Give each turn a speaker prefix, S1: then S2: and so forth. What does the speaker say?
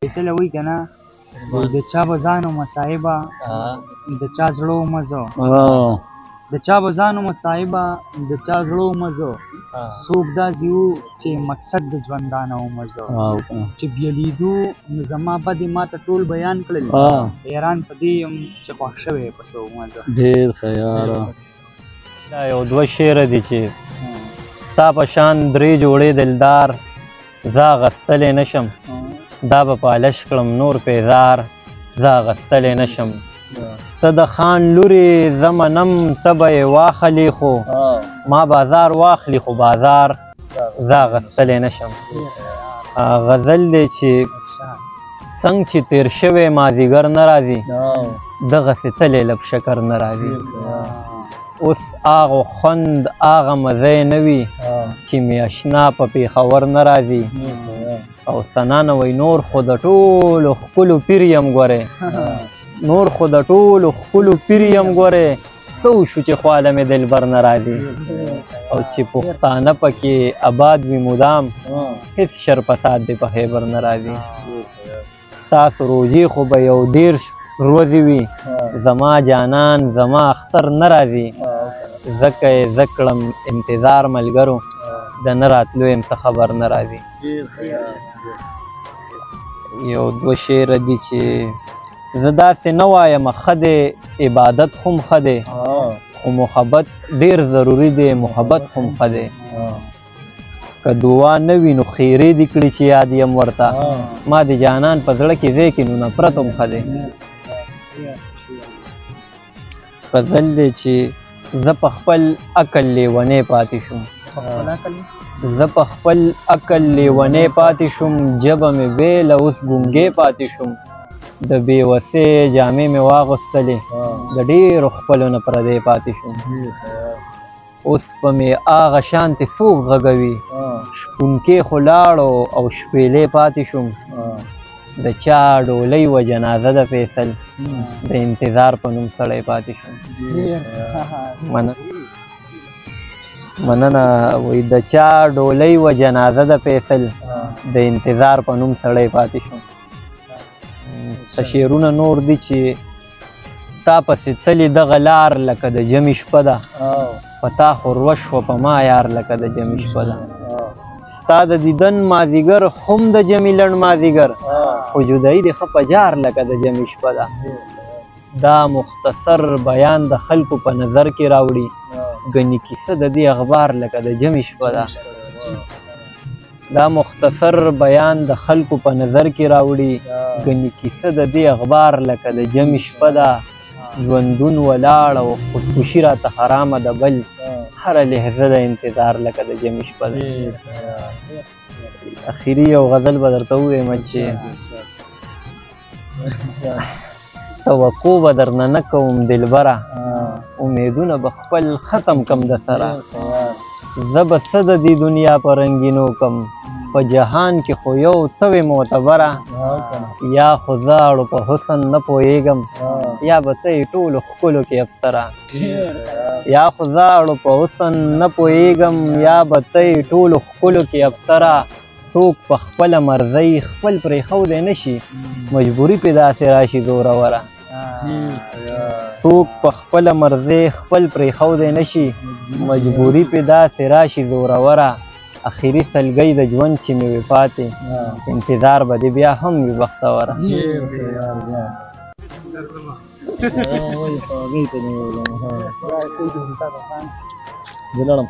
S1: فیصله وایي که نه د چا به ځان و مصاحبه د چا زړه و مزه د چا به ځان و مصاحبه د چا زړه و مزه څوک داسې وو چې مقصد د ژوندانه و مزه چې بیا لیدو نو زما بدې ما ته ټول بیان کړل حیران په دې یم چې خوښ شوی په څه و مزه
S2: ډېر ښه یاره دا یو دوه شعره دي چې ستا په شان درې جوړې دلدار زه اغستلی نه شم دا به پالش کړم نور پیزار زه اغستلی نه شم ته د خان لورې زه منم ته به یې واخلې خو ما بازار واخلي خو بازار زه اغستلی نه شم غزل دی چې څنګه چې تیر شوی مازدیګر نه راځي دغسې تلې لږ شکر نه راځي اوس هغه خوند هغه مزه نه وي چې مې اشنا په پېښور نه راځي او ثنا نه وایي نور خو د ټولو ښکلو پیر یم ګورې نور خو د ټولو ښکلو پیر یم ګورې څه وشو چې خواله مې دلبر نه راځي او چې پښتانه پکې آباد وي مدام هېڅ شر فساد دی په خیبر نه راځي ستاسو روژې خو به یو دېرش ورځې وي زما جانان زما اختر نه راځي ځکه یې زه کړم انتظار ملګرو د نه راتلو یم څه خبر نه راځي یو دوه شعره دي چې زه داسې نه وایم ښه دی عبادت خو م ښه دی خو محبت ډېر ضروري دی محبت خو م ښه دی که دعا نه وي نو خیرې دې کړي چې یاد یم ورته ما د جانان په زړه کې ځای کې نو نفرت هم ښه دی غزل دی چې زه په خپل عقل لیونی پاتې شوم زه په خپل عقل لیونی پاتې شوم ژبه مې ویله اوس ګونګې پاتې شوم د بېوسۍ جامې مې واغوستلې د ډېرو خپلو نه پردی پاتې شوم اوس به مې هغه شانتې څوک غږوي شپونکې خو لاړو او شپېلې پاتې شوم د چا ډولۍ و جنازه د فیصل د انتظار په نوم سړی پاتې شوم مننه وایي د چا ډولۍ و جنازه د فیصل د انتظار په نوم سړی پاتې شوم څه شعرونه نور دي چې تا پسې تلې دغه لار لکه د جمې شپه ده په تا خور وشوه په ما یار لکه د جمې شپه ده ستا د دیدن مازدیګر هم د جمې لنډ مازدیګر خو جدایي دې ښه په جار لکه د جمې شپه ده دا مختصر بیان د خلکو په نظر کې راوړي ګنې کیسه د دې اخبار لکه د جمې شپه ده دا مختصر بیان د خلکو په نظر کې راوړي ګنې کیسه د دې اخبار لکه د جمې شپه ده ژوندون ولاړ او خودکشي راته حرامه ده بل هره لحظه د انتظار لکه د جمې شپه ده اخري یو غزل به درته ووایم چې توقع به درنه نه کوم دلبره امیدونه به خپل ختم کم د سره زه به څه د دې دنیا په رنګینو کم په جهان کې خو یو ته وې معتبره یا خو زاړو په حسن نه پوهېږم یا به ته یې ټولو ښکلو کې افسره یا خو زاړو په حسن نه پوهېږم یا به ته یې ټولو ښکلو کې افسره څوک په خپله مرضۍ خپل پرېښودی نه شي مجبوري پې داسې راشي زوروره څوک په خپله مرضۍ خپل پرېښودی نه شي مجبوري پې داسې راشي زوروره اخري سلګۍ د ژوند چې مې وې پاتې انتظار به دې بیا هم وي بختوره
S3: زه لاړم